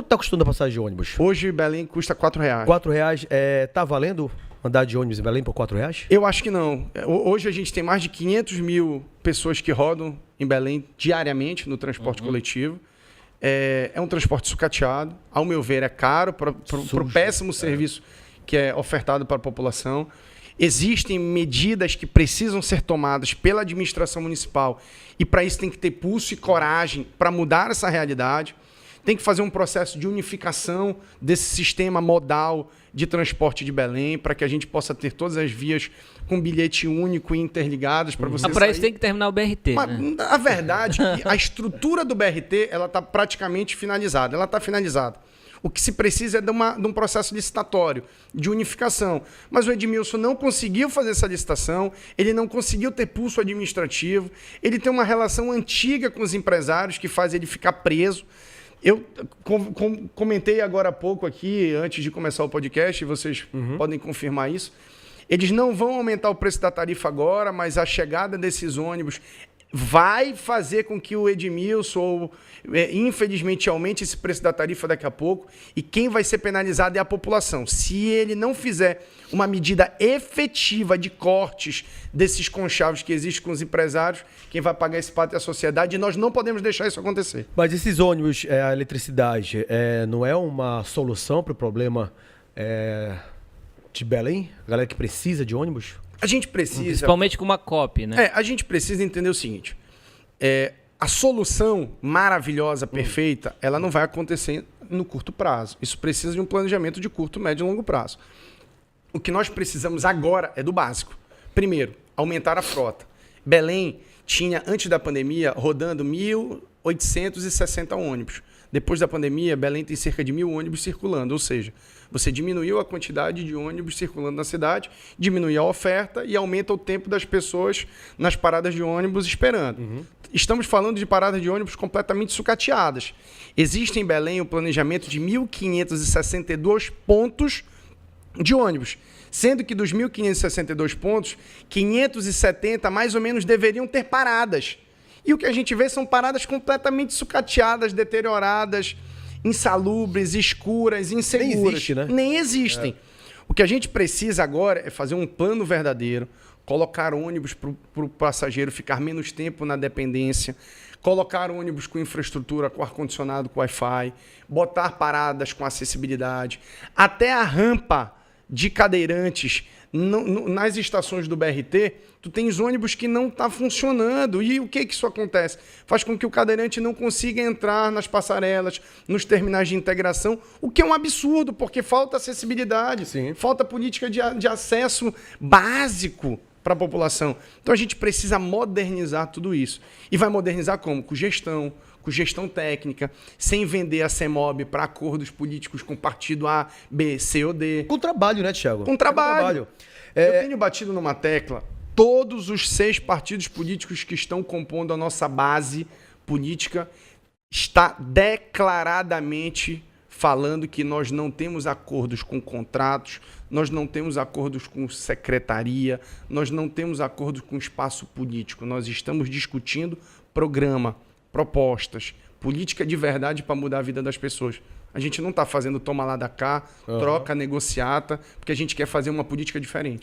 tá custando a passagem de ônibus? Hoje Belém custa R$4. R$4, tá valendo andar de ônibus em Belém por R$4? Eu acho que não. Hoje a gente tem mais de 500 mil pessoas que rodam em Belém diariamente no transporte coletivo. É um transporte sucateado. Ao meu ver, é caro para o péssimo serviço que é ofertado para a população. Existem medidas que precisam ser tomadas pela administração municipal e para isso tem que ter pulso e coragem para mudar essa realidade. Tem que fazer um processo de unificação desse sistema modal de transporte de Belém para que a gente possa ter todas as vias com bilhete único e interligadas para você para isso tem que terminar o BRT, né? A verdade é que a estrutura do BRT ela está praticamente finalizada. Ela está finalizada. O que se precisa é de um processo licitatório, de unificação. Mas o Edmilson não conseguiu fazer essa licitação, ele não conseguiu ter pulso administrativo, ele tem uma relação antiga com os empresários que faz ele ficar preso. Eu comentei agora há pouco aqui, antes de começar o podcast, e vocês podem confirmar isso. Eles não vão aumentar o preço da tarifa agora, mas a chegada desses ônibus vai fazer com que o Edmilson, infelizmente, aumente esse preço da tarifa daqui a pouco. E quem vai ser penalizado é a população. Se ele não fizer uma medida efetiva de cortes desses conchavos que existem com os empresários, quem vai pagar esse pato é a sociedade e nós não podemos deixar isso acontecer. Mas esses ônibus, a eletricidade, não é uma solução para o problema de Belém? A galera que precisa de ônibus? A gente precisa... Principalmente com uma COP, né? A gente precisa entender o seguinte. A solução maravilhosa, perfeita, ela não vai acontecer no curto prazo. Isso precisa de um planejamento de curto, médio e longo prazo. O que nós precisamos agora é do básico. Primeiro, aumentar a frota. Belém tinha, antes da pandemia, rodando 1.860 ônibus. Depois da pandemia, Belém tem cerca de 1.000 ônibus circulando, ou seja, você diminuiu a quantidade de ônibus circulando na cidade, diminui a oferta e aumenta o tempo das pessoas nas paradas de ônibus esperando. Estamos falando de paradas de ônibus completamente sucateadas. Existe em Belém o planejamento de 1.562 pontos de ônibus, sendo que dos 1.562 pontos, 570 mais ou menos deveriam ter paradas. E o que a gente vê são paradas completamente sucateadas, deterioradas, insalubres, escuras, inseguras. Nem existe, né? Nem existem. O que a gente precisa agora é fazer um plano verdadeiro, colocar ônibus para o passageiro ficar menos tempo na dependência, colocar ônibus com infraestrutura, com ar-condicionado, com Wi-Fi, botar paradas com acessibilidade, até a rampa de cadeirantes nas estações do BRT, tu tens ônibus que não está funcionando. E o que isso acontece? Faz com que o cadeirante não consiga entrar nas passarelas, nos terminais de integração, o que é um absurdo, porque falta acessibilidade, falta política de acesso básico para a população. Então a gente precisa modernizar tudo isso. E vai modernizar como? Com gestão técnica, sem vender a CEMOB para acordos políticos com partido A, B, C ou D. Com trabalho, né, Thiago? Com trabalho. Eu tenho batido numa tecla, todos os 6 partidos políticos que estão compondo a nossa base política está declaradamente falando que nós não temos acordos com contratos, nós não temos acordos com secretaria, nós não temos acordos com espaço político. Nós estamos discutindo programa, propostas, política de verdade para mudar a vida das pessoas. A gente não está fazendo toma lá da cá, troca, negociata, porque a gente quer fazer uma política diferente.